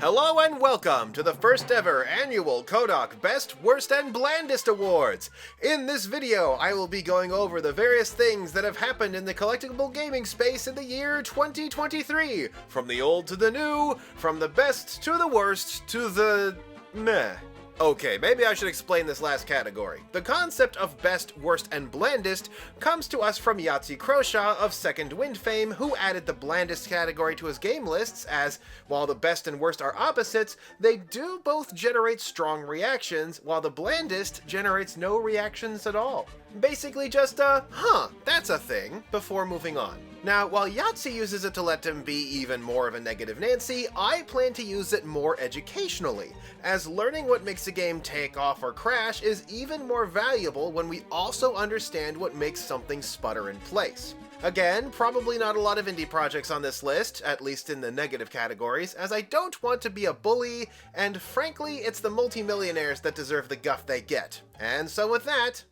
Hello and welcome to the first ever annual Kodak Best, Worst and Blandest Awards. In this video, I will be going over the various things that have happened in the collectible gaming space in the year 2023. From the old to the new, from the best to the worst to the meh. Okay, maybe I should explain this last category. The concept of best, worst, and blandest comes to us from Yahtzee Croshaw of Second Wind fame, who added the blandest category to his game lists as, while the best and worst are opposites, they do both generate strong reactions, while the blandest generates no reactions at all. Basically just that's a thing, before moving on. Now, while Yahtzee uses it to let him be even more of a negative Nancy, I plan to use it more educationally, as learning what makes a game take off or crash is even more valuable when we also understand what makes something sputter in place. Again, probably not a lot of indie projects on this list, at least in the negative categories, as I don't want to be a bully, and frankly, it's the multimillionaires that deserve the guff they get. And so with that,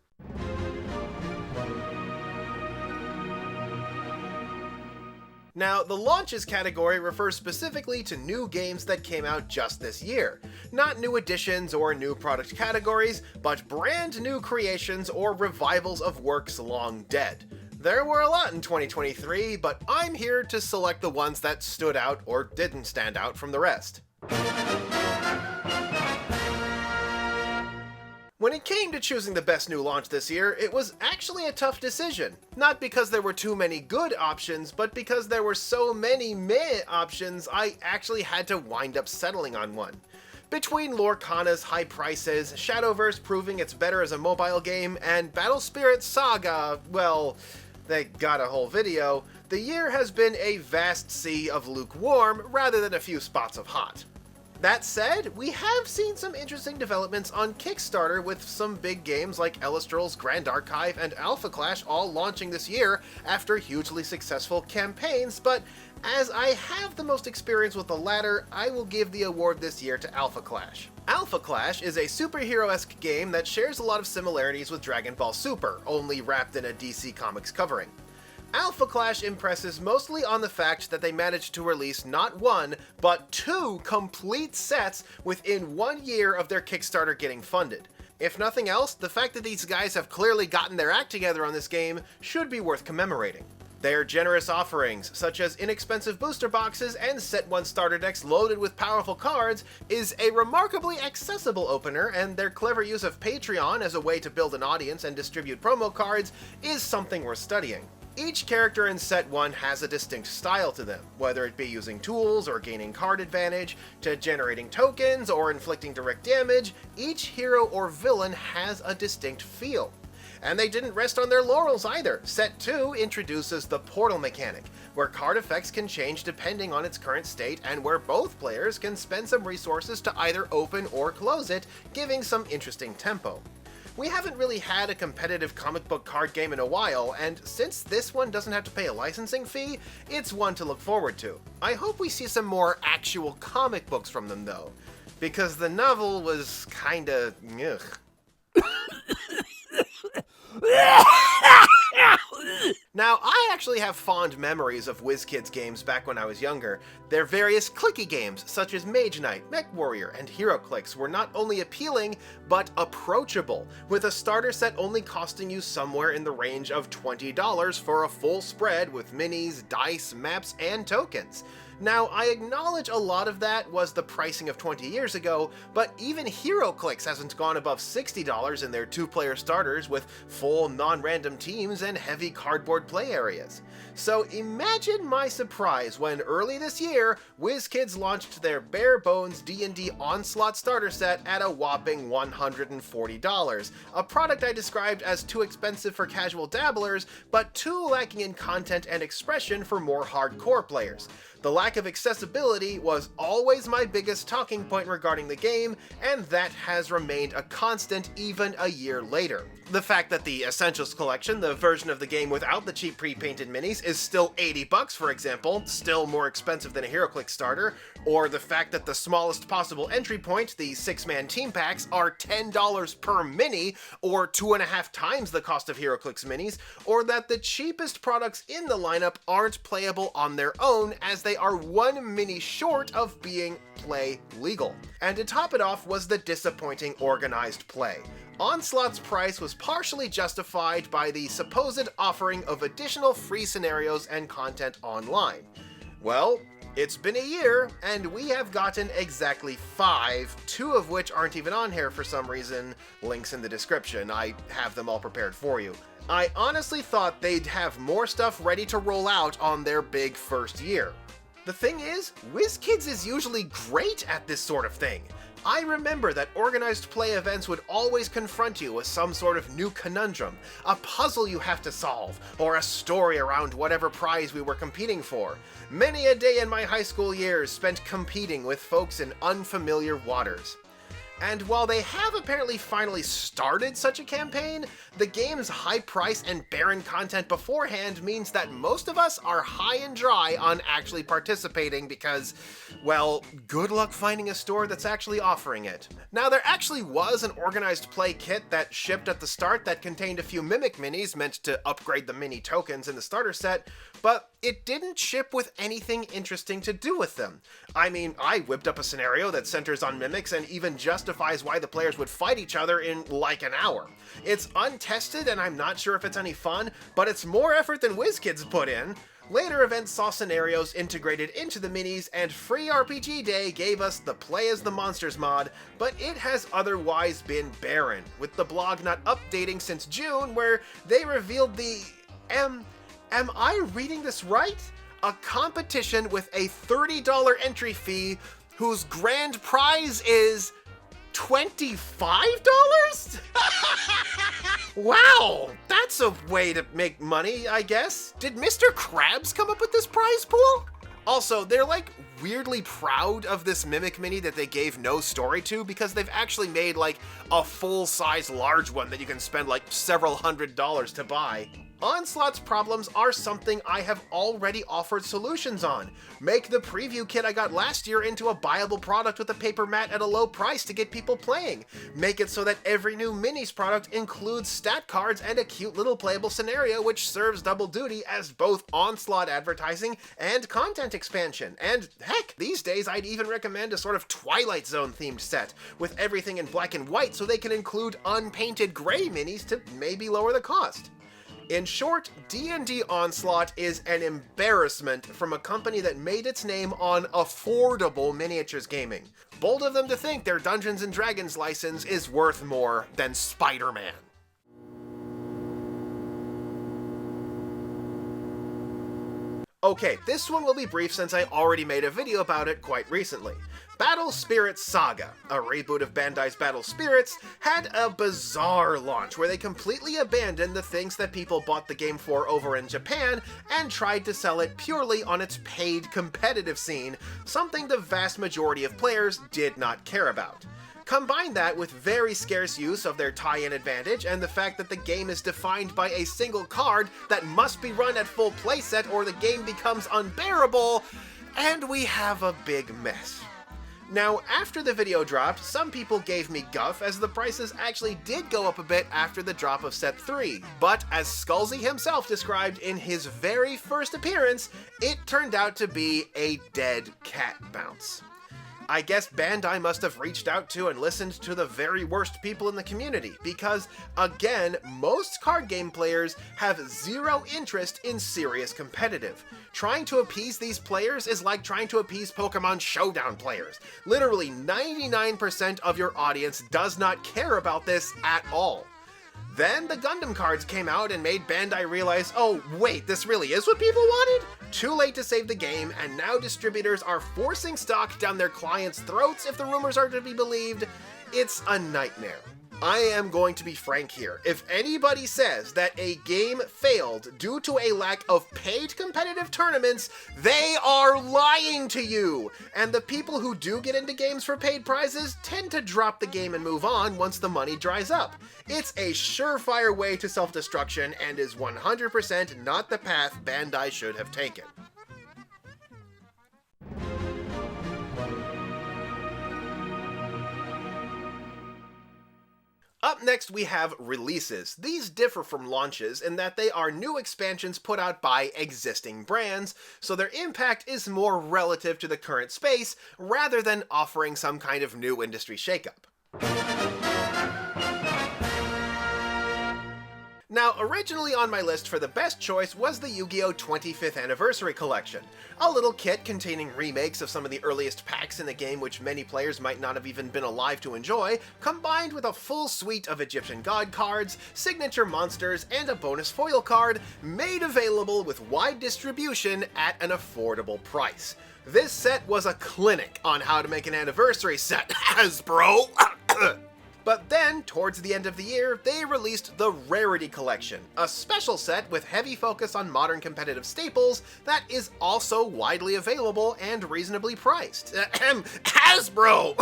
now, the launches category refers specifically to new games that came out just this year. Not new additions or new product categories, but brand new creations or revivals of works long dead. There were a lot in 2023, but I'm here to select the ones that stood out or didn't stand out from the rest. When it came to choosing the best new launch this year, it was actually a tough decision. Not because there were too many good options, but because there were so many meh options, I actually had to wind up settling on one. Between Lorcana's high prices, Shadowverse proving it's better as a mobile game, and Battle Spirit Saga, well, they got a whole video, the year has been a vast sea of lukewarm rather than a few spots of hot. That said, we have seen some interesting developments on Kickstarter with some big games like Ellestral's Grand Archive and Alpha Clash all launching this year after hugely successful campaigns, but as I have the most experience with the latter, I will give the award this year to Alpha Clash. Alpha Clash is a superhero-esque game that shares a lot of similarities with Dragon Ball Super, only wrapped in a DC Comics covering. Alpha Clash impresses mostly on the fact that they managed to release not one, but two complete sets within 1 year of their Kickstarter getting funded. If nothing else, the fact that these guys have clearly gotten their act together on this game should be worth commemorating. Their generous offerings, such as inexpensive booster boxes and Set 1 starter decks loaded with powerful cards, is a remarkably accessible opener, and their clever use of Patreon as a way to build an audience and distribute promo cards is something worth studying. Each character in Set 1 has a distinct style to them, whether it be using tools or gaining card advantage, to generating tokens or inflicting direct damage, each hero or villain has a distinct feel. And they didn't rest on their laurels either. Set 2 introduces the portal mechanic, where card effects can change depending on its current state and where both players can spend some resources to either open or close it, giving some interesting tempo. We haven't really had a competitive comic book card game in a while, and since this one doesn't have to pay a licensing fee, it's one to look forward to. I hope we see some more actual comic books from them though, because the novel was kinda ugh. Now, I actually have fond memories of WizKids games back when I was younger. Their various clicky games, such as Mage Knight, Mech Warrior, and HeroClix, were not only appealing, but approachable, with a starter set only costing you somewhere in the range of $20 for a full spread with minis, dice, maps, and tokens. Now, I acknowledge a lot of that was the pricing of 20 years ago, but even HeroClix hasn't gone above $60 in their 2-player starters with full non-random teams and heavy cardboard play areas. So imagine my surprise when early this year, WizKids launched their bare-bones D&D Onslaught starter set at a whopping $140, a product I described as too expensive for casual dabblers, but too lacking in content and expression for more hardcore players. The lack of accessibility was always my biggest talking point regarding the game, and that has remained a constant even a year later. The fact that the Essentials Collection, the version of the game without the cheap pre-painted minis, is still $80 for example, still more expensive than a HeroClix starter, or the fact that the smallest possible entry point, the 6-man team packs, are $10 per mini, or 2.5 times the cost of HeroClix minis, or that the cheapest products in the lineup aren't playable on their own as they they are one mini short of being play legal. And to top it off was the disappointing organized play. Onslaught's price was partially justified by the supposed offering of additional free scenarios and content online. Well, it's been a year, and we have gotten exactly 5, 2 of which aren't even on here for some reason. Links in the description, I have them all prepared for you. I honestly thought they'd have more stuff ready to roll out on their big first year. The thing is, WizKids is usually great at this sort of thing. I remember that organized play events would always confront you with some sort of new conundrum, a puzzle you have to solve, or a story around whatever prize we were competing for. Many a day in my high school years spent competing with folks in unfamiliar waters. And while they have apparently finally started such a campaign, the game's high price and barren content beforehand means that most of us are high and dry on actually participating because, well, good luck finding a store that's actually offering it. Now, there actually was an organized play kit that shipped at the start that contained a few Mimic minis meant to upgrade the mini tokens in the starter set, but it didn't ship with anything interesting to do with them. I mean, I whipped up a scenario that centers on mimics and even justifies why the players would fight each other in like an hour. It's untested and I'm not sure if it's any fun, but it's more effort than WizKids put in. Later events saw scenarios integrated into the minis, and Free RPG Day gave us the Play as the Monsters mod, but it has otherwise been barren, with the blog not updating since June, where they revealed the Am I reading this right? A competition with a $30 entry fee whose grand prize is $25? Wow, that's a way to make money, I guess. Did Mr. Krabs come up with this prize pool? Also, they're like weirdly proud of this Mimic Mini that they gave no story to because they've actually made like a full-size large one that you can spend like several $100s to buy. Onslaught's problems are something I have already offered solutions on. Make the preview kit I got last year into a buyable product with a paper mat at a low price to get people playing. Make it so that every new minis product includes stat cards and a cute little playable scenario which serves double duty as both Onslaught advertising and content expansion. And heck, these days I'd even recommend a sort of Twilight Zone themed set with everything in black and white so they can include unpainted gray minis to maybe lower the cost. In short, D&D Onslaught is an embarrassment from a company that made its name on affordable miniatures gaming. Bold of them to think their Dungeons & Dragons license is worth more than Spider-Man. Okay, this one will be brief since I already made a video about it quite recently. Battle Spirits Saga, a reboot of Bandai's Battle Spirits, had a bizarre launch where they completely abandoned the things that people bought the game for over in Japan and tried to sell it purely on its paid competitive scene, something the vast majority of players did not care about. Combine that with very scarce use of their tie-in advantage and the fact that the game is defined by a single card that must be run at full playset or the game becomes unbearable, and we have a big mess. Now, after the video dropped, some people gave me guff as the prices actually did go up a bit after the drop of Set 3, but as Skullsy himself described in his very first appearance, it turned out to be a dead cat bounce. I guess Bandai must have reached out to and listened to the very worst people in the community, because, again, most card game players have zero interest in serious competitive. Trying to appease these players is like trying to appease Pokemon Showdown players. Literally 99% of your audience does not care about this at all. Then the Gundam cards came out and made Bandai realize, oh wait, this really is what people wanted? Too late to save the game, and now distributors are forcing stock down their clients' throats if the rumors are to be believed. It's a nightmare. I am going to be frank here. If anybody says that a game failed due to a lack of paid competitive tournaments, they are lying to you! And the people who do get into games for paid prizes tend to drop the game and move on once the money dries up. It's a surefire way to self-destruction and is 100% not the path Bandai should have taken. Up next we have releases. These differ from launches in that they are new expansions put out by existing brands, so their impact is more relative to the current space rather than offering some kind of new industry shakeup. Now, originally on my list for the best choice was the Yu-Gi-Oh! 25th Anniversary Collection, a little kit containing remakes of some of the earliest packs in the game which many players might not have even been alive to enjoy, combined with a full suite of Egyptian god cards, signature monsters, and a bonus foil card, made available with wide distribution at an affordable price. This set was a clinic on how to make an anniversary set, Hasbro! But then, towards the end of the year, they released the Rarity Collection, a special set with heavy focus on modern competitive staples that is also widely available and reasonably priced. Hasbro!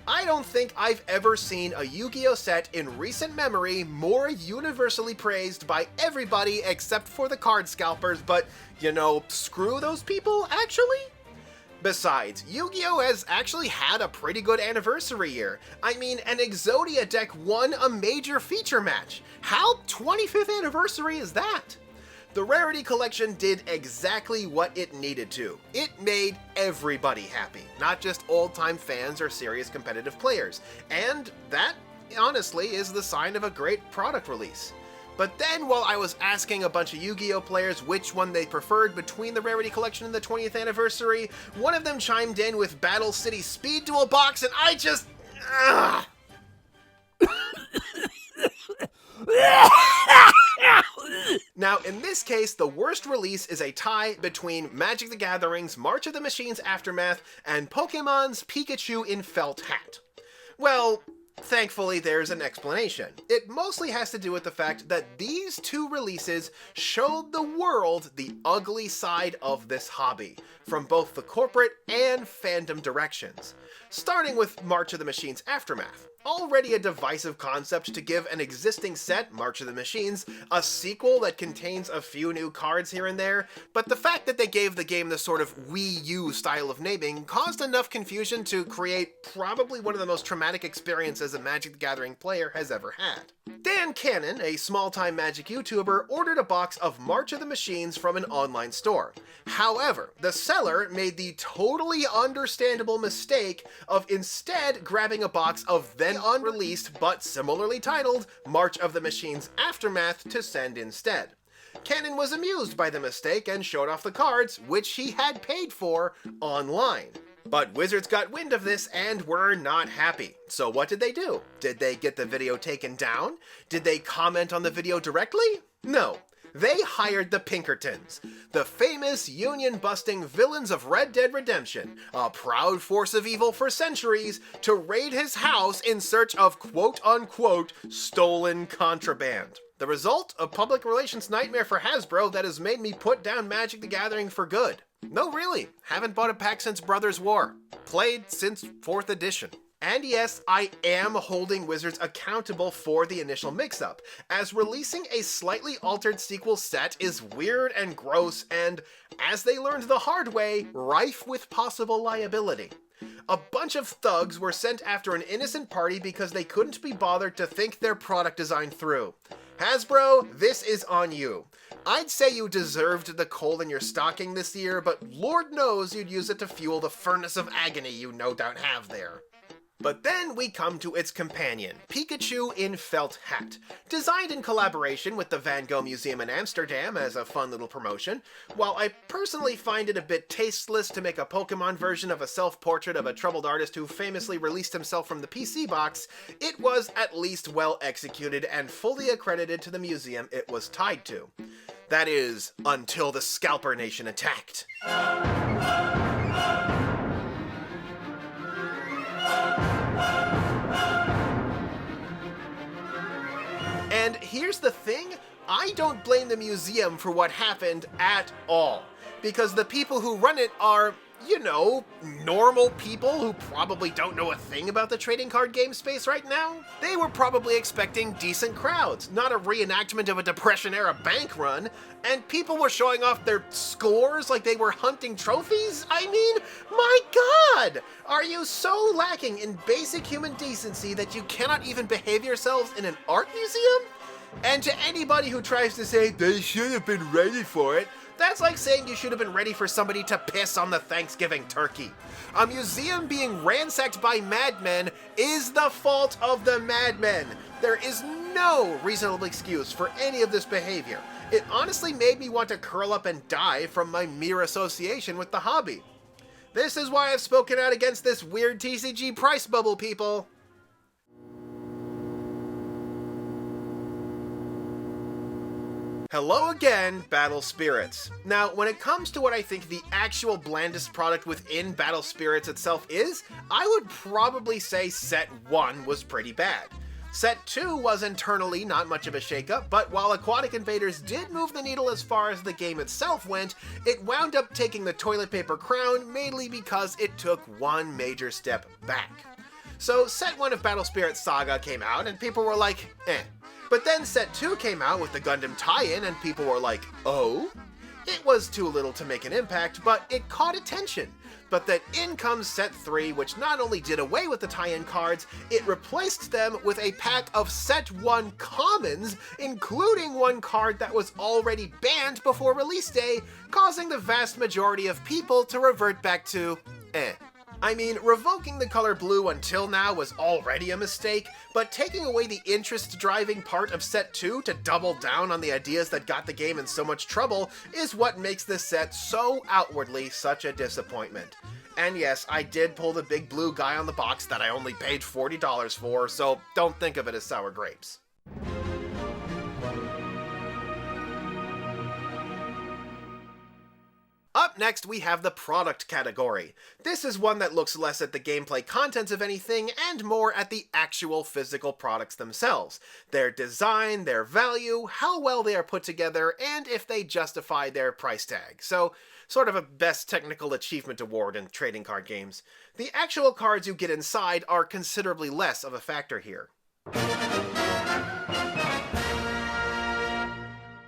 I don't think I've ever seen a Yu-Gi-Oh! Set in recent memory more universally praised by everybody except for the card scalpers, but, you know, screw those people, actually? Besides, Yu-Gi-Oh! Has actually had a pretty good anniversary year. I mean, an Exodia deck won a major feature match. How 25th anniversary is that? The Rarity Collection did exactly what it needed to. It made everybody happy, not just old-time fans or serious competitive players. And that, honestly, is the sign of a great product release. But then, while I was asking a bunch of Yu-Gi-Oh! Players which one they preferred between the Rarity Collection and the 20th Anniversary, one of them chimed in with Battle City Speed Duel Box, and I just... Now, in this case, the worst release is a tie between Magic the Gathering's March of the Machines Aftermath and Pokemon's Pikachu in Felt Hat. Well, thankfully, there's an explanation. It mostly has to do with the fact that these two releases showed the world the ugly side of this hobby, from both the corporate and fandom directions. Starting with March of the Machines Aftermath. Already a divisive concept to give an existing set, March of the Machines, a sequel that contains a few new cards here and there, but the fact that they gave the game the sort of Wii U style of naming caused enough confusion to create probably one of the most traumatic experiences a Magic the Gathering player has ever had. Dan Cannon, a small-time Magic YouTuber, ordered a box of March of the Machines from an online store. However, the seller made the totally understandable mistake of instead grabbing a box of then unreleased but similarly titled March of the Machines Aftermath to send instead. Cannon was amused by the mistake and showed off the cards, which he had paid for, online. But Wizards got wind of this and were not happy. So what did they do? Did they get the video taken down? Did they comment on the video directly? No. They hired the Pinkertons, the famous union-busting villains of Red Dead Redemption, a proud force of evil for centuries, to raid his house in search of quote-unquote stolen contraband. The result? A public relations nightmare for Hasbro that has made me put down Magic the Gathering for good. No, really. Haven't bought a pack since Brothers War. Played since 4th edition. And yes, I am holding Wizards accountable for the initial mix-up, as releasing a slightly altered sequel set is weird and gross and, as they learned the hard way, rife with possible liability. A bunch of thugs were sent after an innocent party because they couldn't be bothered to think their product design through. Hasbro, this is on you. I'd say you deserved the coal in your stocking this year, but Lord knows you'd use it to fuel the furnace of agony you no doubt have there. But then we come to its companion, Pikachu in Felt Hat. Designed in collaboration with the Van Gogh Museum in Amsterdam as a fun little promotion, while I personally find it a bit tasteless to make a Pokemon version of a self-portrait of a troubled artist who famously released himself from the PC box, it was at least well executed and fully accredited to the museum it was tied to. That is, until the Scalper Nation attacked. And here's the thing, I don't blame the museum for what happened at all, because the people who run it are, you know, normal people who probably don't know a thing about the trading card game space right now. They were probably expecting decent crowds, not a reenactment of a Depression-era bank run, and people were showing off their scores like they were hunting trophies? I mean, my god! Are you so lacking in basic human decency that you cannot even behave yourselves in an art museum? And to anybody who tries to say they should have been ready for it, that's like saying you should have been ready for somebody to piss on the Thanksgiving turkey. A museum being ransacked by madmen is the fault of the madmen. There is no reasonable excuse for any of this behavior. It honestly made me want to curl up and die from my mere association with the hobby. This is why I've spoken out against this weird TCG price bubble, people. Hello again, Battle Spirits. Now, when it comes to what I think the actual blandest product within Battle Spirits itself is, I would probably say Set 1 was pretty bad. Set 2 was internally not much of a shakeup, but while Aquatic Invaders did move the needle as far as the game itself went, it wound up taking the toilet paper crown mainly because it took one major step back. So Set 1 of Battle Spirits Saga came out and people were like, eh. But then Set 2 came out with the Gundam tie-in and people were like, oh? It was too little to make an impact, but it caught attention. But then in comes Set 3, which not only did away with the tie-in cards, it replaced them with a pack of Set 1 commons, including one card that was already banned before release day, causing the vast majority of people to revert back to eh. I mean, revoking the color blue until now was already a mistake, but taking away the interest-driving part of Set 2 to double down on the ideas that got the game in so much trouble is what makes this set so outwardly such a disappointment. And yes, I did pull the big blue guy on the box that I only paid $40 for, so don't think of it as sour grapes. Up next, we have the product category. This is one that looks less at the gameplay contents of anything and more at the actual physical products themselves. Their design, their value, how well they are put together, and if they justify their price tag. So, sort of a best technical achievement award in trading card games. The actual cards you get inside are considerably less of a factor here.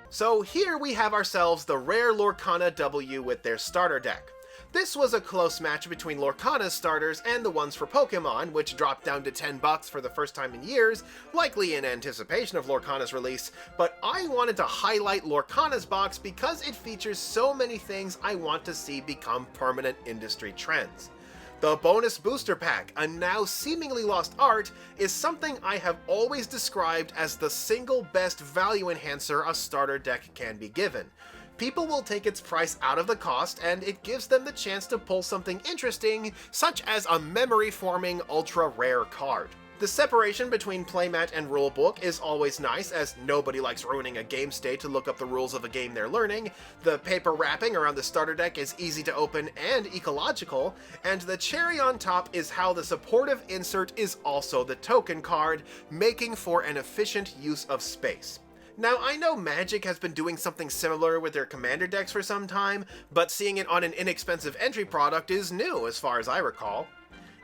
So here we have ourselves the rare Lorcana W with their starter deck. This was a close match between Lorcana's starters and the ones for Pokemon, which dropped down to $10 for the first time in years, likely in anticipation of Lorcana's release, but I wanted to highlight Lorcana's box because it features so many things I want to see become permanent industry trends. The bonus booster pack, a now seemingly lost art, is something I have always described as the single best value enhancer a starter deck can be given. People will take its price out of the cost, and it gives them the chance to pull something interesting, such as a memory-forming ultra-rare card. The separation between playmat and rulebook is always nice, as nobody likes ruining a game state to look up the rules of a game they're learning. The paper wrapping around the starter deck is easy to open and ecological, and the cherry on top is how the supportive insert is also the token card, making for an efficient use of space. Now, I know Magic has been doing something similar with their commander decks for some time, but seeing it on an inexpensive entry product is new as far as I recall.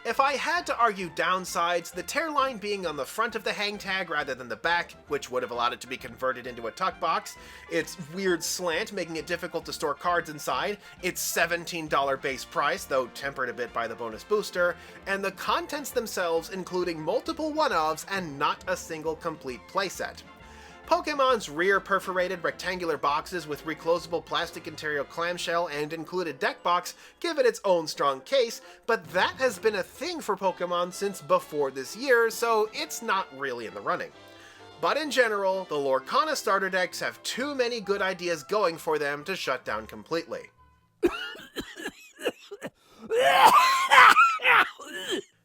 If I had to argue downsides, the tear line being on the front of the hang tag rather than the back, which would have allowed it to be converted into a tuck box, its weird slant making it difficult to store cards inside, its $17 base price, though tempered a bit by the bonus booster, and the contents themselves including multiple one-ofs and not a single complete playset. Pokemon's rear perforated rectangular boxes with reclosable plastic interior clamshell and included deck box give it its own strong case, but that has been a thing for Pokemon since before this year, so it's not really in the running. But in general, the Lorcana starter decks have too many good ideas going for them to shut down completely.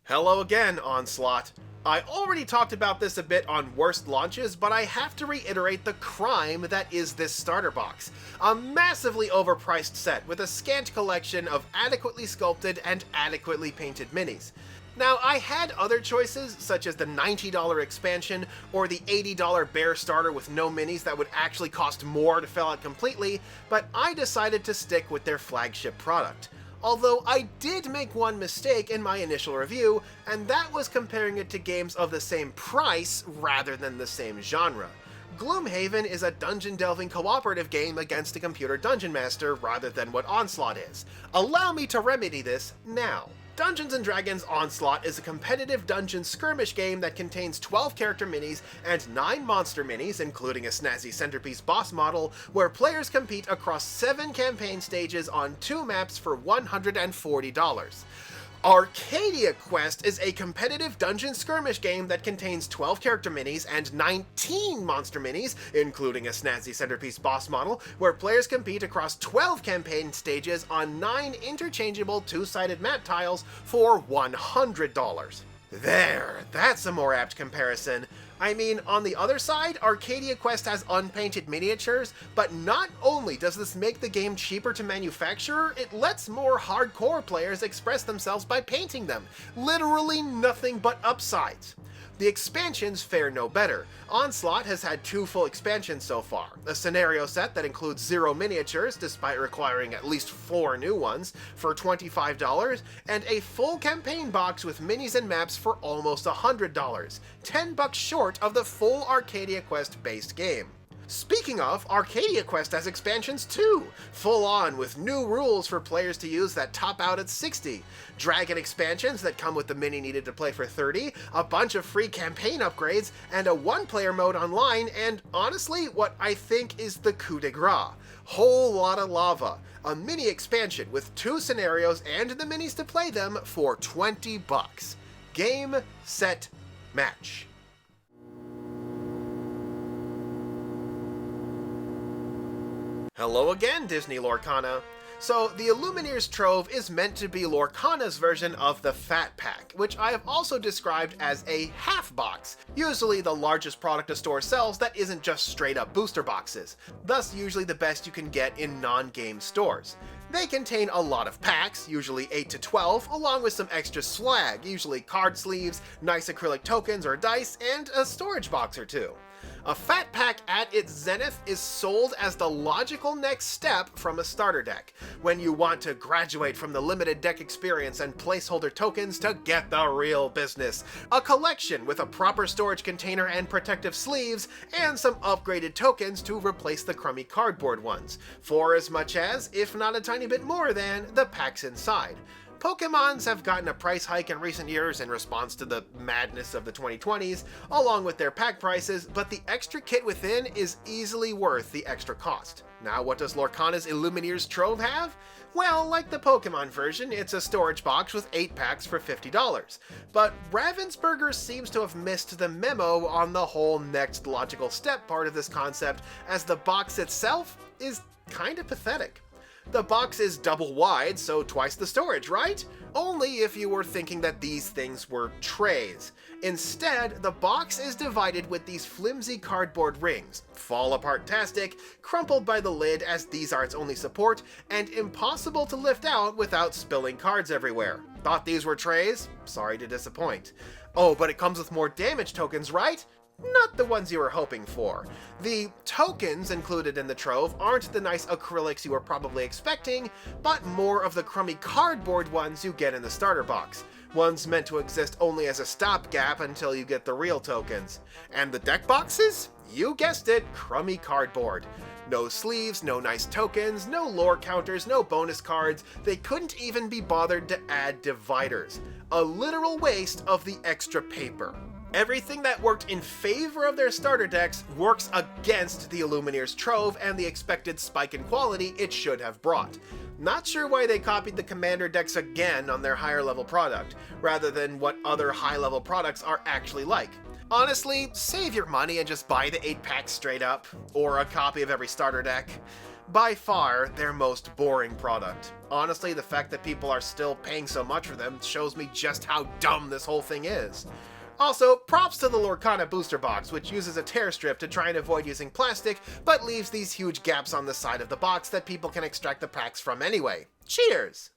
Hello again, Onslaught. I already talked about this a bit on worst launches, but I have to reiterate the crime that is this starter box. A massively overpriced set with a scant collection of adequately sculpted and adequately painted minis. Now, I had other choices, such as the $90 expansion or the $80 bear starter with no minis that would actually cost more to fill out completely, but I decided to stick with their flagship product. although I did make one mistake in my initial review, and that was comparing it to games of the same price rather than the same genre. Gloomhaven is a dungeon-delving cooperative game against a computer dungeon master rather than what Onslaught is. Allow me to remedy this now. Dungeons & Dragons Onslaught is a competitive dungeon skirmish game that contains 12 character minis and 9 monster minis, including a snazzy centerpiece boss model, where players compete across 7 campaign stages on 2 maps for $140. Arcadia Quest is a competitive dungeon skirmish game that contains 12 character minis and 19 monster minis, including a snazzy centerpiece boss model, where players compete across 12 campaign stages on 9 interchangeable 2-sided map tiles for $100. There, that's a more apt comparison. I mean, on the other side, Arcadia Quest has unpainted miniatures, but not only does this make the game cheaper to manufacture, it lets more hardcore players express themselves by painting them. Literally nothing but upsides. The expansions fare no better. Onslaught has had 2 full expansions so far, a scenario set that includes 0 miniatures despite requiring at least 4 new ones for $25, and a full campaign box with minis and maps for almost $100, $10 short of the full Arcadia Quest based game. Speaking of, Arcadia Quest has expansions too, full on with new rules for players to use that top out at 60, dragon expansions that come with the mini needed to play for 30, a bunch of free campaign upgrades, and a 1-player mode online, and honestly, what I think is the coup de grace. Whole lot of lava. A mini expansion with 2 scenarios and the minis to play them for $20. Game, set, match. Hello again, Disney Lorcana. So, the Illumineers Trove is meant to be Lorcana's version of the Fat Pack, which I have also described as a half box, usually the largest product a store sells that isn't just straight up booster boxes, thus usually the best you can get in non-game stores. They contain a lot of packs, usually 8 to 12, along with some extra swag, usually card sleeves, nice acrylic tokens or dice, and a storage box or 2. A Fat Pack at its zenith is sold as the logical next step from a starter deck, when you want to graduate from the limited deck experience and placeholder tokens to get the real business. A collection with a proper storage container and protective sleeves, and some upgraded tokens to replace the crummy cardboard ones, for as much as, if not a tiny bit more than, the packs inside. Pokemons have gotten a price hike in recent years in response to the madness of the 2020s, along with their pack prices, but the extra kit within is easily worth the extra cost. Now, what does Lorcana's Illumineers Trove have? Well, like the Pokemon version, it's a storage box with 8 packs for $50. But Ravensburger seems to have missed the memo on the whole next logical step part of this concept, as the box itself is kinda pathetic. The box is double wide, so twice the storage, right? Only if you were thinking that these things were trays. Instead, the box is divided with these flimsy cardboard rings, fall apart-tastic, crumpled by the lid as these are its only support, and impossible to lift out without spilling cards everywhere. Thought these were trays? Sorry to disappoint. Oh, but it comes with more damage tokens, right? Not the ones you were hoping for. The tokens included in the Trove aren't the nice acrylics you were probably expecting, but more of the crummy cardboard ones you get in the starter box. Ones meant to exist only as a stopgap until you get the real tokens. And the deck boxes? You guessed it, crummy cardboard. No sleeves, no nice tokens, no lore counters, no bonus cards. They couldn't even be bothered to add dividers. A literal waste of the extra paper. Everything that worked in favor of their starter decks works against the Illumineers Trove and the expected spike in quality it should have brought. Not sure why they copied the Commander decks again on their higher level product, rather than what other high level products are actually like. Honestly, save your money and just buy the 8 packs straight up, or a copy of every starter deck. By far, their most boring product. Honestly, the fact that people are still paying so much for them shows me just how dumb this whole thing is. Also, props to the Lorcana booster box, which uses a tear strip to try and avoid using plastic, but leaves these huge gaps on the side of the box that people can extract the packs from anyway. Cheers!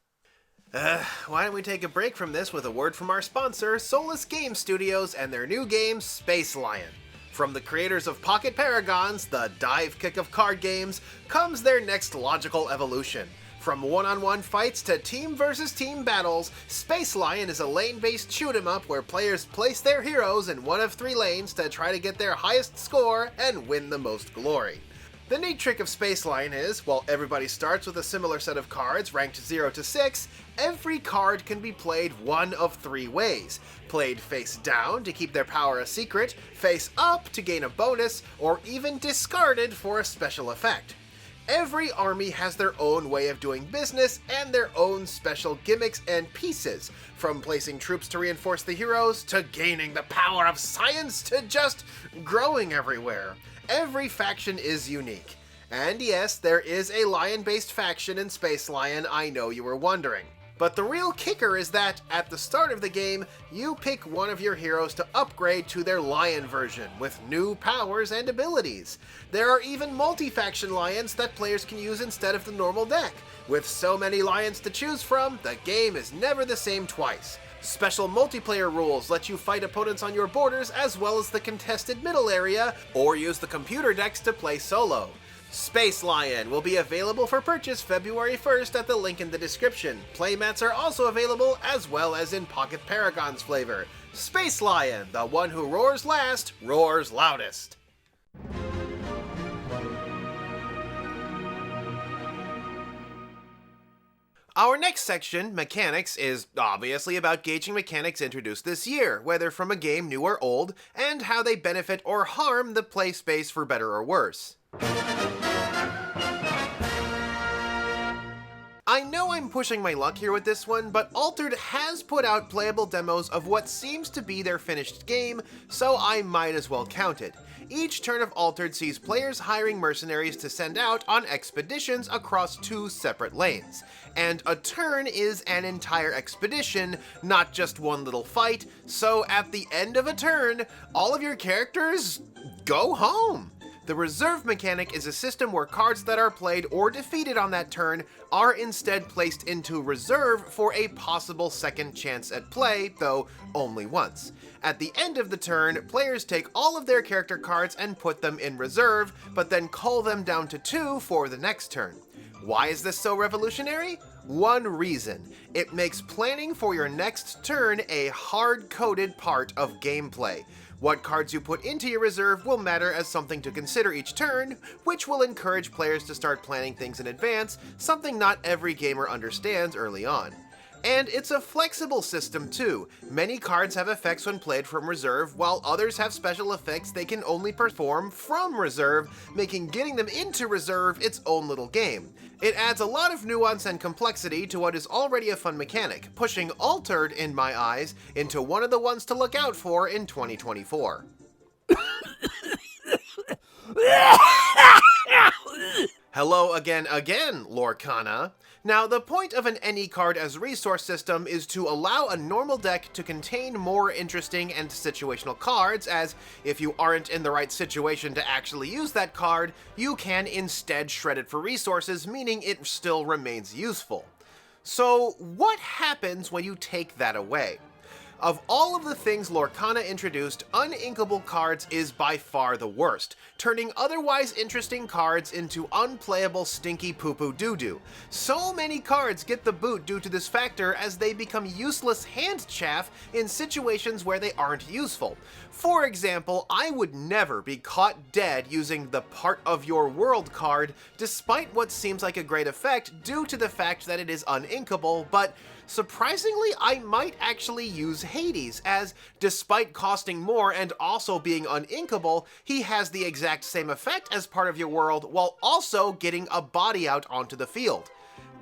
Why don't we take a break from this with a word from our sponsor, Solus Game Studios, and their new game, Space Lion. From the creators of Pocket Paragons, the dive kick of card games, comes their next logical evolution. From one-on-one fights to team versus team battles, Space Lion is a lane-based shoot-'em-up where players place their heroes in one of 3 lanes to try to get their highest score and win the most glory. The neat trick of Space Lion is, while everybody starts with a similar set of cards ranked 0 to 6, every card can be played one of 3 ways. Played face down to keep their power a secret, face up to gain a bonus, or even discarded for a special effect. Every army has their own way of doing business and their own special gimmicks and pieces, from placing troops to reinforce the heroes, to gaining the power of science, to just growing everywhere. Every faction is unique. And yes, there is a lion-based faction in Space Lion, I know you were wondering. But the real kicker is that, at the start of the game, you pick one of your heroes to upgrade to their lion version, with new powers and abilities. There are even multi-faction lions that players can use instead of the normal deck. With so many lions to choose from, the game is never the same twice. Special multiplayer rules let you fight opponents on your borders as well as the contested middle area, or use the computer decks to play solo. Space Lion will be available for purchase February 1st at the link in the description. Playmats are also available, as well as in Pocket Paragon's flavor. Space Lion, the one who roars last, roars loudest. Our next section, Mechanics, is obviously about gauging mechanics introduced this year, whether from a game new or old, and how they benefit or harm the play space for better or worse. I know I'm pushing my luck here with this one, but Altered has put out playable demos of what seems to be their finished game, so I might as well count it. Each turn of Altered sees players hiring mercenaries to send out on expeditions across 2 separate lanes. And a turn is an entire expedition, not just one little fight, so at the end of a turn, all of your characters go home. The reserve mechanic is a system where cards that are played or defeated on that turn are instead placed into reserve for a possible second chance at play, though only once. At the end of the turn, players take all of their character cards and put them in reserve, but then cull them down to 2 for the next turn. Why is this so revolutionary? One reason. It makes planning for your next turn a hard-coded part of gameplay. What cards you put into your reserve will matter as something to consider each turn, which will encourage players to start planning things in advance, something not every gamer understands early on. And it's a flexible system too. Many cards have effects when played from reserve, while others have special effects they can only perform from reserve, making getting them into reserve its own little game. It adds a lot of nuance and complexity to what is already a fun mechanic, pushing Altered, in my eyes, into one of the ones to look out for in 2024. Hello again, Lorcana. Now, the point of an any card as resource system is to allow a normal deck to contain more interesting and situational cards, as if you aren't in the right situation to actually use that card, you can instead shred it for resources, meaning it still remains useful. So, what happens when you take that away? Of all of the things Lorcana introduced, uninkable cards is by far the worst, turning otherwise interesting cards into unplayable stinky poo-poo doo-doo. So many cards get the boot due to this factor as they become useless hand chaff in situations where they aren't useful. For example, I would never be caught dead using the Part of Your World card, despite what seems like a great effect due to the fact that it is uninkable, but surprisingly, I might actually use Hades, as despite costing more and also being uninkable, he has the exact same effect as Part of Your World while also getting a body out onto the field.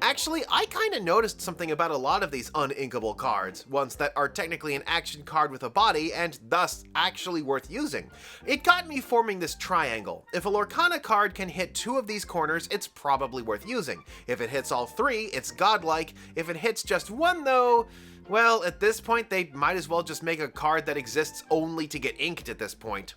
Actually, I kinda noticed something about a lot of these uninkable cards, ones that are technically an action card with a body and thus actually worth using. It got me forming this triangle. If a Lorcana card can hit 2 of these corners, it's probably worth using. If it hits all 3, it's godlike. If it hits just 1 though, well, at this point they might as well just make a card that exists only to get inked at this point.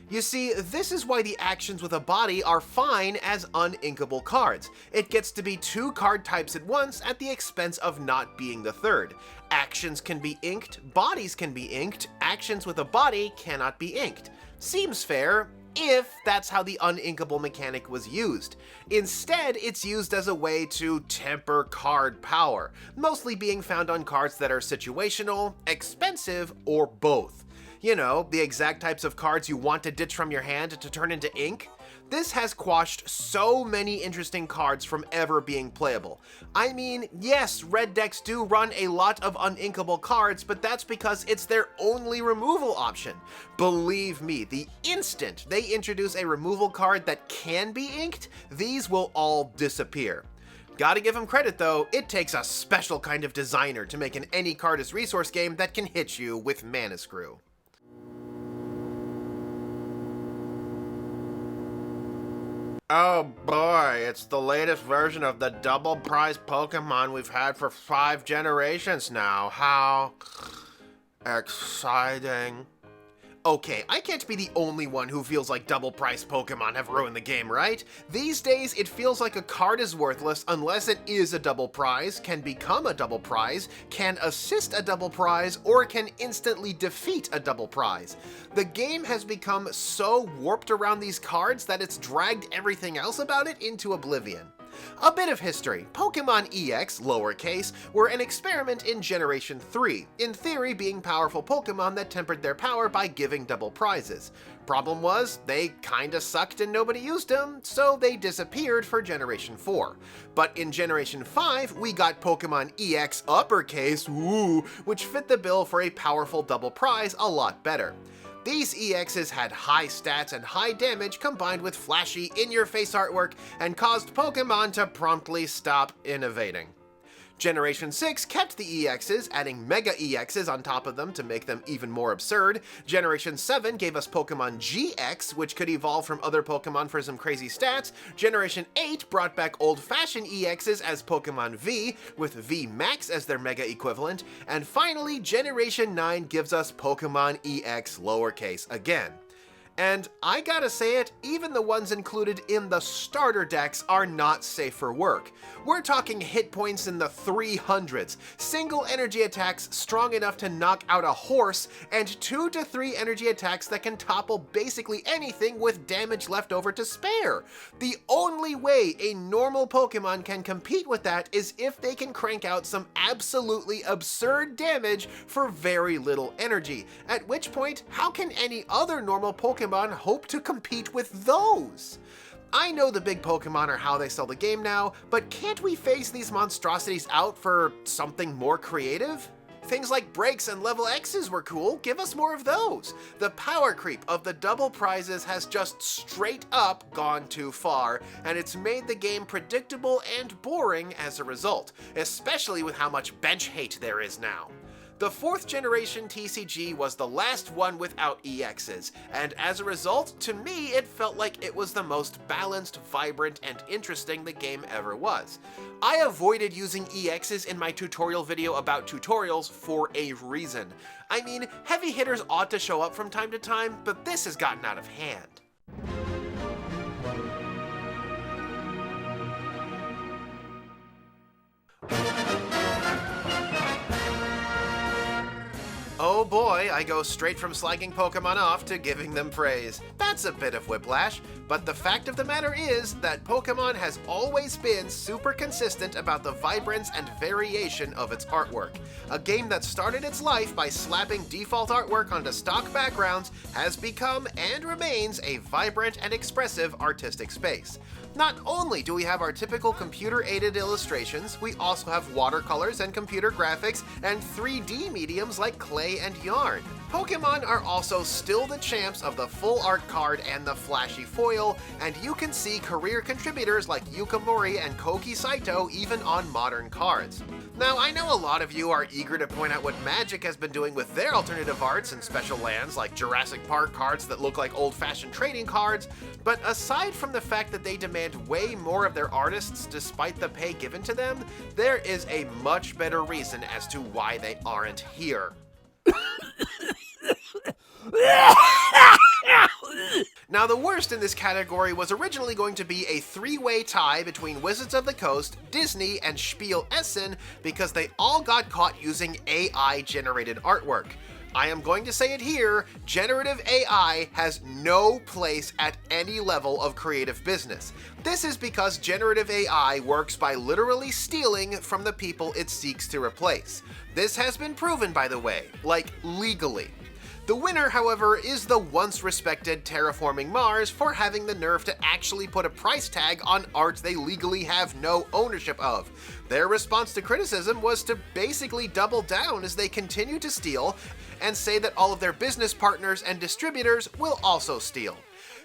You see, this is why the actions with a body are fine as uninkable cards. It gets to be 2 card types at once at the expense of not being the third. Actions can be inked, bodies can be inked, actions with a body cannot be inked. Seems fair, if that's how the uninkable mechanic was used. Instead, it's used as a way to temper card power, mostly being found on cards that are situational, expensive, or both. You know, the exact types of cards you want to ditch from your hand to turn into ink. This has quashed so many interesting cards from ever being playable. I mean, yes, red decks do run a lot of uninkable cards, but that's because it's their only removal option. Believe me, the instant they introduce a removal card that can be inked, these will all disappear. Gotta give them credit though, it takes a special kind of designer to make an any card as resource game that can hit you with Mana Screw. Oh boy, it's the latest version of the double prize Pokemon we've had for 5 generations now. How exciting. Okay, I can't be the only one who feels like double-priced Pokemon have ruined the game, right? These days, it feels like a card is worthless unless it is a double prize, can become a double prize, can assist a double prize, or can instantly defeat a double prize. The game has become so warped around these cards that it's dragged everything else about it into oblivion. A bit of history. Pokemon EX, lowercase, were an experiment in Generation 3, in theory being powerful Pokemon that tempered their power by giving double prizes. Problem was, they kinda sucked and nobody used them, so they disappeared for Generation 4. But in Generation 5, we got Pokemon EX uppercase, which fit the bill for a powerful double prize a lot better. These EXs had high stats and high damage combined with flashy, in-your-face artwork and caused Pokemon to promptly stop innovating. Generation 6 kept the EXs, adding Mega EXs on top of them to make them even more absurd. Generation 7 gave us Pokemon GX, which could evolve from other Pokemon for some crazy stats. Generation 8 brought back old-fashioned EXs as Pokemon V, with V Max as their Mega equivalent. And finally, Generation 9 gives us Pokemon EX lowercase again. And I gotta say it, even the ones included in the starter decks are not safe for work. We're talking hit points in the 300s, single energy attacks strong enough to knock out a horse, and 2 to 3 energy attacks that can topple basically anything with damage left over to spare. The only way a normal Pokemon can compete with that is if they can crank out some absolutely absurd damage for very little energy, at which point, how can any other normal Pokemon hope to compete with those? I know the big Pokemon are how they sell the game now, but can't we phase these monstrosities out for something more creative? Things like breaks and level X's were cool, give us more of those. The power creep of the double prizes has just straight up gone too far, and it's made the game predictable and boring as a result, especially with how much bench hate there is now. The 4th generation TCG was the last one without EXs, and as a result, to me it felt like it was the most balanced, vibrant, and interesting the game ever was. I avoided using EXs in my tutorial video about tutorials for a reason. I mean, heavy hitters ought to show up from time to time, but this has gotten out of hand. Oh boy, I go straight from slagging Pokemon off to giving them praise. That's a bit of whiplash, but the fact of the matter is that Pokemon has always been super consistent about the vibrance and variation of its artwork. A game that started its life by slapping default artwork onto stock backgrounds has become and remains a vibrant and expressive artistic space. Not only do we have our typical computer-aided illustrations, we also have watercolors and computer graphics and 3D mediums like clay and yarn. Pokemon are also still the champs of the full art card and the flashy foil, and you can see career contributors like Yuka Mori and Koki Saito even on modern cards. Now, I know a lot of you are eager to point out what Magic has been doing with their alternative arts and special lands like Jurassic Park cards that look like old-fashioned trading cards, but aside from the fact that they demand way more of their artists despite the pay given to them, there is a much better reason as to why they aren't here. Now Now, the worst in this category was originally going to be a three-way tie between Wizards of the Coast, Disney, and Spiel Essen because they all got caught using AI-generated artwork. I am going to say it here, generative AI has no place at any level of creative business. This is because generative AI works by literally stealing from the people it seeks to replace. This has been proven, by the way, like legally. The winner, however, is the once respected Terraforming Mars for having the nerve to actually put a price tag on art they legally have no ownership of. Their response to criticism was to basically double down as they continue to steal and say that all of their business partners and distributors will also steal.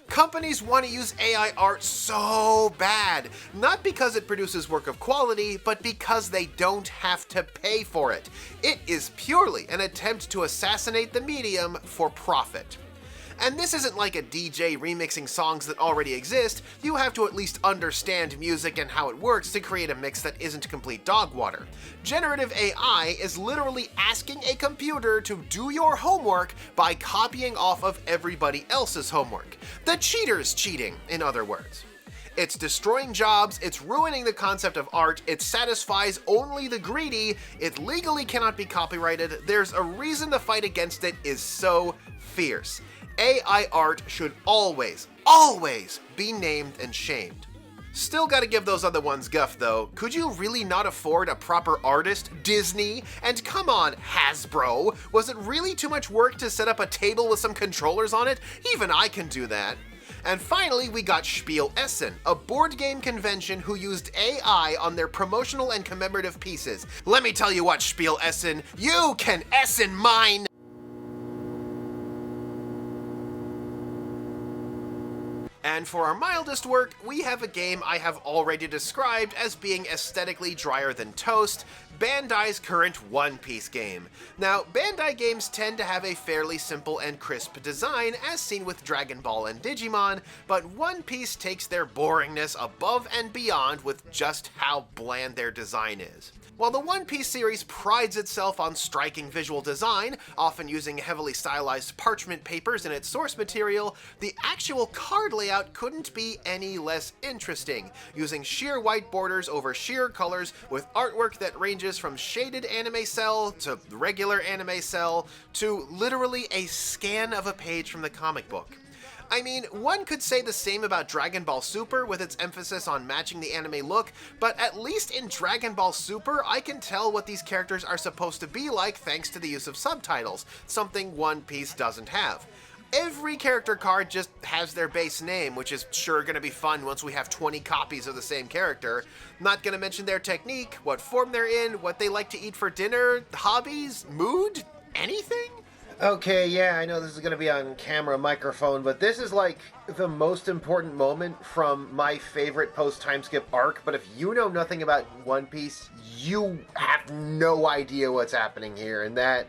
Companies want to use AI art so bad, not because it produces work of quality, but because they don't have to pay for it. It is purely an attempt to assassinate the medium for profit. And this isn't like a DJ remixing songs that already exist. You have to at least understand music and how it works to create a mix that isn't complete dog water. Generative AI is literally asking a computer to do your homework by copying off of everybody else's homework. The cheater's cheating, in other words. It's destroying jobs, it's ruining the concept of art, it satisfies only the greedy, it legally cannot be copyrighted, there's a reason the fight against it is so fierce. AI art should always be named and shamed. Still gotta give those other ones guff though. Could you really not afford a proper artist, Disney? And come on, Hasbro! Was it really too much work to set up a table with some controllers on it? Even I can do that. And finally, we got Spiel Essen, a board game convention who used AI on their promotional and commemorative pieces. Let me tell you what, Spiel Essen, you can Essen mine! And for our mildest work, we have a game I have already described as being aesthetically drier than toast, Bandai's current One Piece game. Now, Bandai games tend to have a fairly simple and crisp design, as seen with Dragon Ball and Digimon, but One Piece takes their boringness above and beyond with just how bland their design is. While the One Piece series prides itself on striking visual design, often using heavily stylized parchment papers in its source material, the actual card layout couldn't be any less interesting, using sheer white borders over sheer colors with artwork that ranges from shaded anime cell to regular anime cell to literally a scan of a page from the comic book. I mean, one could say the same about Dragon Ball Super with its emphasis on matching the anime look, but at least in Dragon Ball Super, I can tell what these characters are supposed to be like thanks to the use of subtitles, something One Piece doesn't have. Every character card just has their base name, which is sure gonna be fun once we have 20 copies of the same character. Not gonna mention their technique, what form they're in, what they like to eat for dinner, hobbies, mood, anything? Okay, yeah, I know this is going to be on camera microphone, but this is like the most important moment from my favorite post-time skip arc, but if you know nothing about One Piece, you have no idea what's happening here, and that,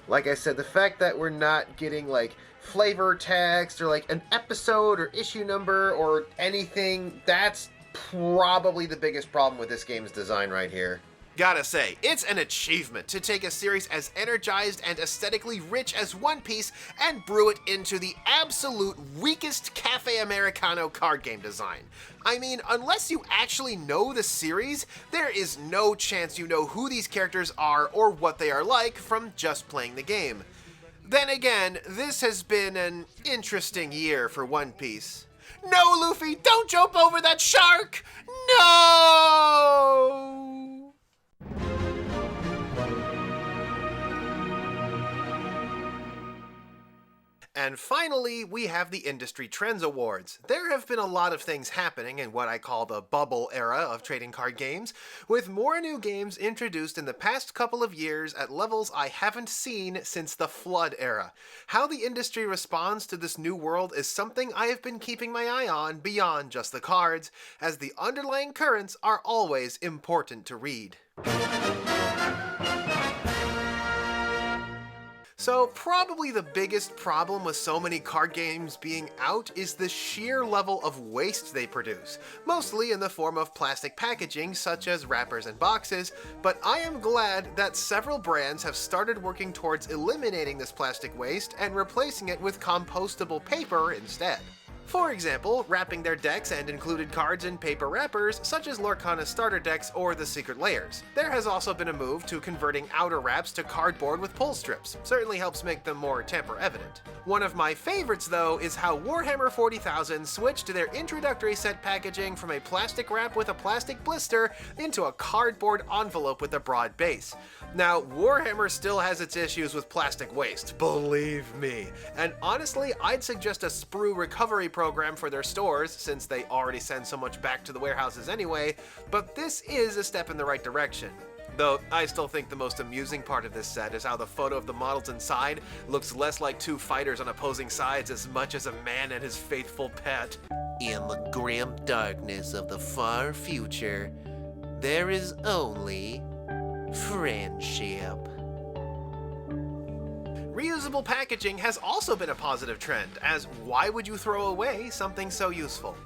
like I said, the fact that we're not getting like flavor text or like an episode or issue number or anything, that's probably the biggest problem with this game's design right here. Gotta say, it's an achievement to take a series as energized and aesthetically rich as One Piece and brew it into the absolute weakest Cafe Americano card game design. I mean, unless you actually know the series, there is no chance you know who these characters are or what they are like from just playing the game. Then again, this has been an interesting year for One Piece. No, Luffy, don't jump over that shark! No! And finally, we have the Industry Trends Awards. There have been a lot of things happening in what I call the bubble era of trading card games, with more new games introduced in the past couple of years at levels I haven't seen since the Flood era. How the industry responds to this new world is something I have been keeping my eye on beyond just the cards, as the underlying currents are always important to read. So probably the biggest problem with so many card games being out is the sheer level of waste they produce, mostly in the form of plastic packaging such as wrappers and boxes, but I am glad that several brands have started working towards eliminating this plastic waste and replacing it with compostable paper instead. For example, wrapping their decks and included cards in paper wrappers, such as Lorcana's starter decks or the Secret Layers. There has also been a move to converting outer wraps to cardboard with pull strips. Certainly helps make them more tamper-evident. One of my favorites, though, is how Warhammer 40,000 switched their introductory set packaging from a plastic wrap with a plastic blister into a cardboard envelope with a broad base. Now, Warhammer still has its issues with plastic waste, believe me, and honestly, I'd suggest a sprue recovery program for their stores, since they already send so much back to the warehouses anyway, but this is a step in the right direction. Though, I still think the most amusing part of this set is how the photo of the models inside looks less like two fighters on opposing sides as much as a man and his faithful pet. In the grim darkness of the far future, there is only friendship. Reusable packaging has also been a positive trend, as why would you throw away something so useful?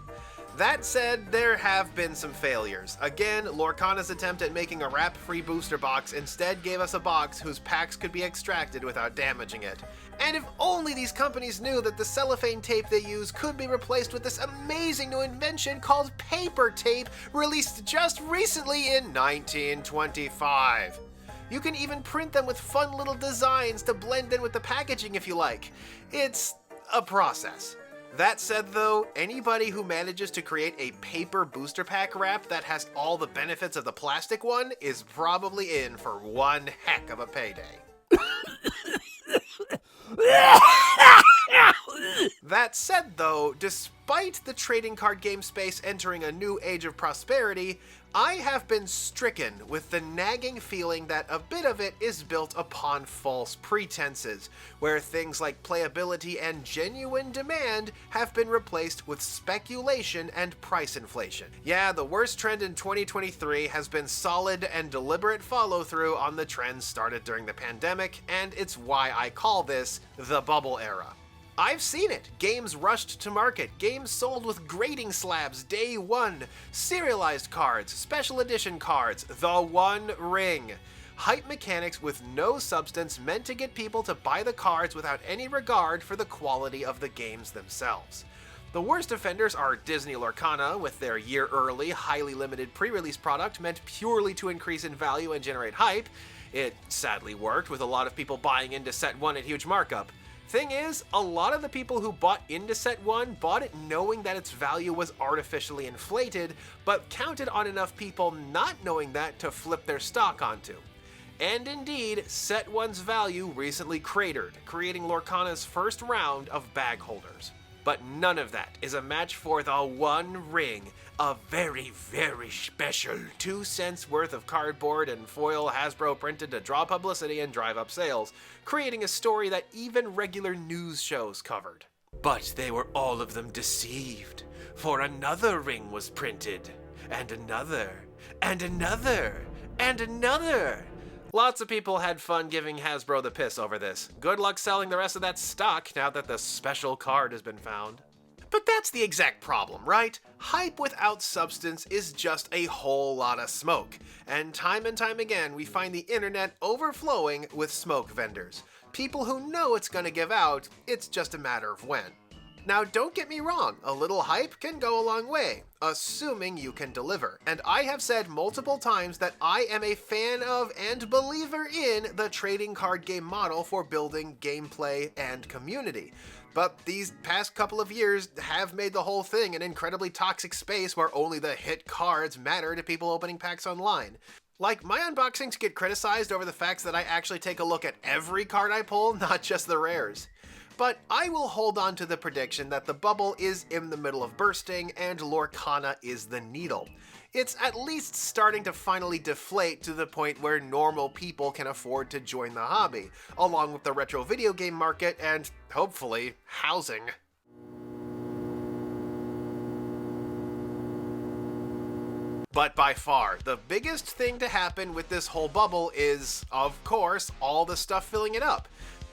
That said, there have been some failures. Again, Lorcana's attempt at making a wrap-free booster box instead gave us a box whose packs could be extracted without damaging it. And if only these companies knew that the cellophane tape they use could be replaced with this amazing new invention called paper tape, released just recently in 1925. You can even print them with fun little designs to blend in with the packaging if you like. It's a process. That said though, anybody who manages to create a paper booster pack wrap that has all the benefits of the plastic one is probably in for one heck of a payday. That said though, despite the trading card game space entering a new age of prosperity, I have been stricken with the nagging feeling that a bit of it is built upon false pretenses, where things like playability and genuine demand have been replaced with speculation and price inflation. Yeah, the worst trend in 2023 has been solid and deliberate follow-through on the trends started during the pandemic, and it's why I call this the bubble era. I've seen it. Games rushed to market, games sold with grading slabs day one, serialized cards, special edition cards, the One Ring. Hype mechanics with no substance meant to get people to buy the cards without any regard for the quality of the games themselves. The worst offenders are Disney Lorcana, with their year-early, highly limited pre-release product meant purely to increase in value and generate hype. It sadly worked, with a lot of people buying into Set 1 at huge markup. Thing is, a lot of the people who bought into Set 1 bought it knowing that its value was artificially inflated, but counted on enough people not knowing that to flip their stock onto. And indeed, Set 1's value recently cratered, creating Lorcana's first round of bag holders. But none of that is a match for the One Ring, a very, very special 2 cents worth of cardboard and foil Hasbro printed to draw publicity and drive up sales, creating a story that even regular news shows covered. But they were all of them deceived, for another ring was printed, and another, and another, and another. Lots of people had fun giving Hasbro the piss over this. Good luck selling the rest of that stock now that the special card has been found. But that's the exact problem, right? Hype without substance is just a whole lot of smoke. And time again, we find the internet overflowing with smoke vendors. People who know it's gonna give out, it's just a matter of when. Now, don't get me wrong, a little hype can go a long way, assuming you can deliver. And I have said multiple times that I am a fan of and believer in the trading card game model for building gameplay and community. But these past couple of years have made the whole thing an incredibly toxic space where only the hit cards matter to people opening packs online. Like, my unboxings get criticized over the fact that I actually take a look at every card I pull, not just the rares. But I will hold on to the prediction that the bubble is in the middle of bursting and Lorcana is the needle. It's at least starting to finally deflate to the point where normal people can afford to join the hobby, along with the retro video game market and, hopefully, housing. But by far, the biggest thing to happen with this whole bubble is, of course, all the stuff filling it up.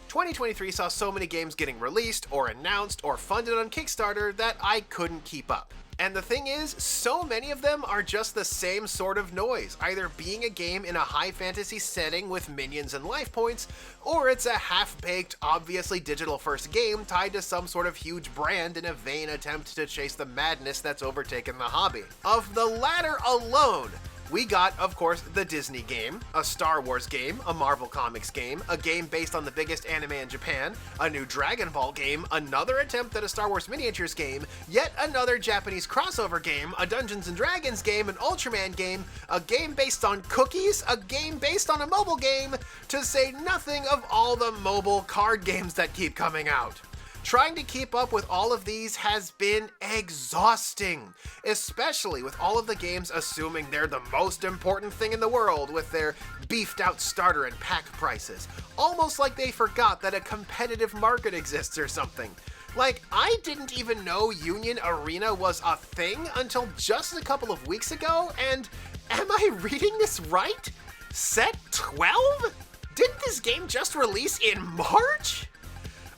2023 saw so many games getting released, or announced, or funded on Kickstarter that I couldn't keep up. And the thing is, so many of them are just the same sort of noise, either being a game in a high fantasy setting with minions and life points, or it's a half-baked, obviously digital-first game tied to some sort of huge brand in a vain attempt to chase the madness that's overtaken the hobby. Of the latter alone, we got, of course, the Disney game, a Star Wars game, a Marvel Comics game, a game based on the biggest anime in Japan, a new Dragon Ball game, another attempt at a Star Wars miniatures game, yet another Japanese crossover game, a Dungeons & Dragons game, an Ultraman game, a game based on cookies, a game based on a mobile game, to say nothing of all the mobile card games that keep coming out. Trying to keep up with all of these has been exhausting, especially with all of the games assuming they're the most important thing in the world with their beefed out starter and pack prices, almost like they forgot that a competitive market exists or something. Like, I didn't even know Union Arena was a thing until just a couple of weeks ago, and am I reading this right? Set 12? Didn't this game just release in March?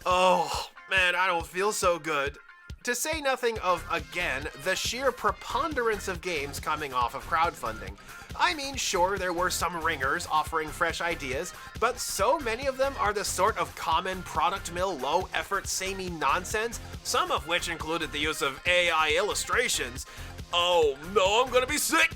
Oh, man, I don't feel so good. To say nothing of, again, the sheer preponderance of games coming off of crowdfunding. I mean, sure, there were some ringers offering fresh ideas, but so many of them are the sort of common product mill, low-effort, samey nonsense, some of which included the use of AI illustrations. Oh no, I'm gonna be sick!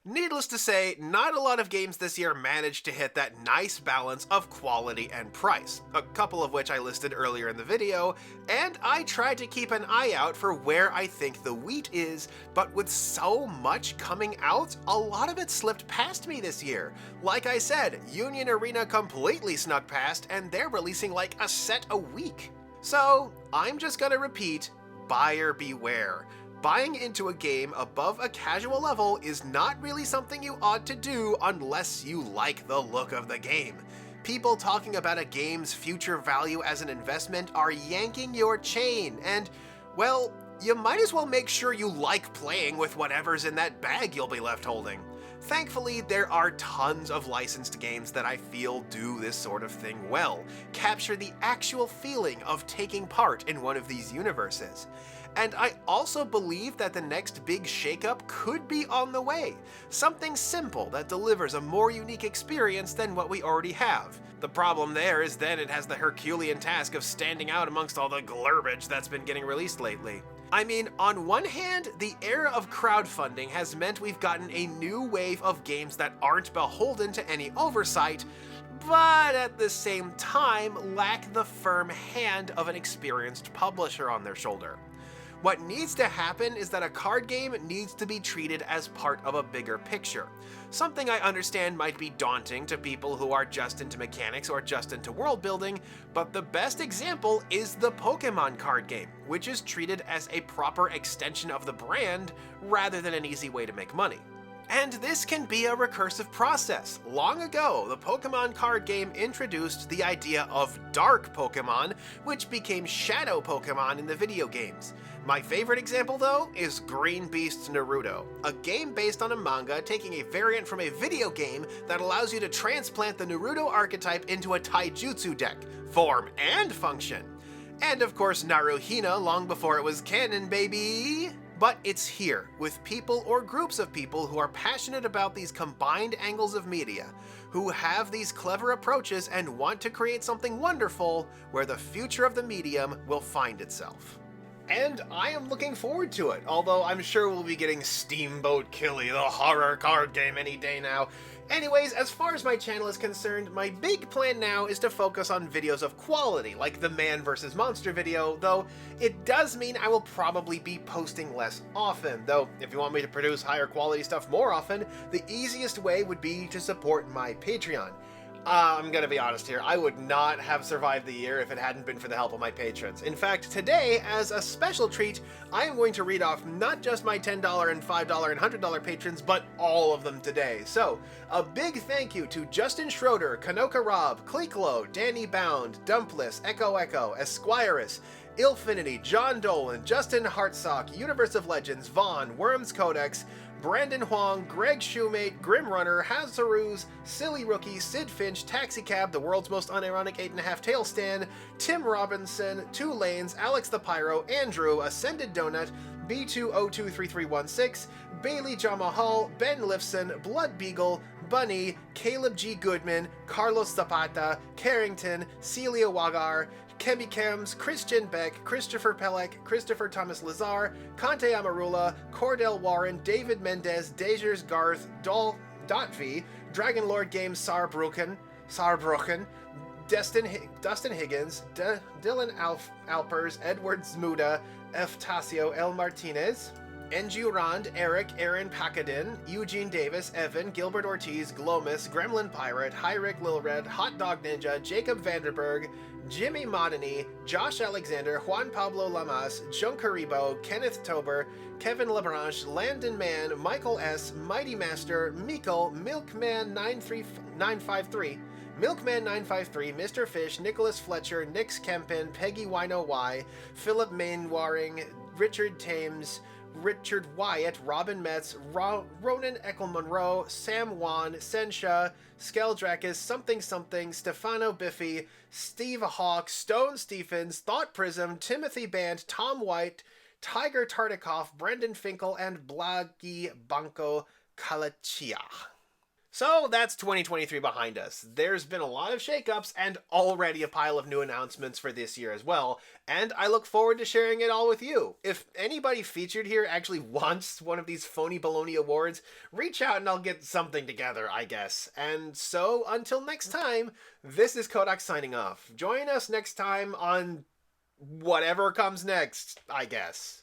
Needless to say, not a lot of games this year managed to hit that nice balance of quality and price, a couple of which I listed earlier in the video, and I tried to keep an eye out for where I think the wheat is, but with so much coming out, a lot of it slipped past me this year. Like I said, Union Arena completely snuck past, and they're releasing like a set a week. So, I'm just gonna repeat, buyer beware. Buying into a game above a casual level is not really something you ought to do unless you like the look of the game. People talking about a game's future value as an investment are yanking your chain, and, well, you might as well make sure you like playing with whatever's in that bag you'll be left holding. Thankfully, there are tons of licensed games that I feel do this sort of thing well, capture the actual feeling of taking part in one of these universes. And I also believe that the next big shakeup could be on the way. Something simple that delivers a more unique experience than what we already have. The problem there is then it has the Herculean task of standing out amongst all the garbage that's been getting released lately. I mean, on one hand, the era of crowdfunding has meant we've gotten a new wave of games that aren't beholden to any oversight, but at the same time lack the firm hand of an experienced publisher on their shoulder. What needs to happen is that a card game needs to be treated as part of a bigger picture. Something I understand might be daunting to people who are just into mechanics or just into world building, but the best example is the Pokemon card game, which is treated as a proper extension of the brand rather than an easy way to make money. And this can be a recursive process. Long ago, the Pokemon card game introduced the idea of Dark Pokemon, which became Shadow Pokemon in the video games. My favorite example, though, is Green Beast's Naruto, a game based on a manga taking a variant from a video game that allows you to transplant the Naruto archetype into a taijutsu deck, form and function. And of course Naruhina long before it was canon, baby! But it's here, with people or groups of people who are passionate about these combined angles of media, who have these clever approaches and want to create something wonderful where the future of the medium will find itself. And I am looking forward to it, although I'm sure we'll be getting Steamboat Killy, the horror card game, any day now. Anyways, as far as my channel is concerned, my big plan now is to focus on videos of quality, like the Man vs. Monster video, though it does mean I will probably be posting less often, though if you want me to produce higher quality stuff more often, the easiest way would be to support my Patreon. I'm gonna be honest here, I would not have survived the year if it hadn't been for the help of my patrons. In fact, today, as a special treat, I am going to read off not just my $10 and $5 and $100 patrons, but all of them today. So, a big thank you to Justin Schroeder, Kanoka Rob, Cleeklo, Danny Bound, Dumpless, Echo Echo, Esquirus, Ilfinity, John Dolan, Justin Hartsock, Universe of Legends, Vaughn, Worms Codex, Brandon Huang, Greg Shoemate, Grimrunner, Hazaruz, Silly Rookie, Sid Finch, Taxicab, the world's most unironic 8.5 tail stand, Tim Robinson, Two Lanes, Alex the Pyro, Andrew, Ascended Donut, B2023316, Bailey Jamahal, Ben Lifson, Blood Beagle, Bunny, Caleb G. Goodman, Carlos Zapata, Carrington, Celia Wagar, Kemi Kems, Christian Beck, Christopher Pelek, Christopher Thomas Lazar, Conte Amarula, Cordell Warren, David Mendez, Dejers Garth, Dotv, Dragon Lord Games Sarbroken, Dustin Higgins, Dylan Alpers, Edward Zmuda, F. Tasio L. Martinez, Enju Rond, Eric, Aaron Pakadin, Eugene Davis, Evan, Gilbert Ortiz, Glomus, Gremlin Pirate, Hyrick Lilred, Hot Dog Ninja, Jacob Vanderberg, Jimmy Modany, Josh Alexander, Juan Pablo Lamas, Joan Caribo, Kenneth Tober, Kevin Labranche, Landon Mann, Michael S., Mighty Master, Meekle, Milkman953, Milkman953, Mr. Fish, Nicholas Fletcher, Nix Kempin, Peggy Wino Y, Philip Mainwaring, Richard Thames, Richard Wyatt, Robin Metz, Ronan Eckel-Monroe, Sam Wan, Sensha, Skeldrakis, Something, Stefano Biffy, Steve Hawk, Stone Stephens, Thought Prism, Timothy Band, Tom White, Tiger Tartikoff, Brendan Finkel, and Blagi Banco Kalachia. So that's 2023 behind us. There's been a lot of shakeups and already a pile of new announcements for this year as well, and I look forward to sharing it all with you. If anybody featured here actually wants one of these phony baloney awards, reach out and I'll get something together, I guess. And so, until next time, this is Kodak signing off. Join us next time on whatever comes next, I guess.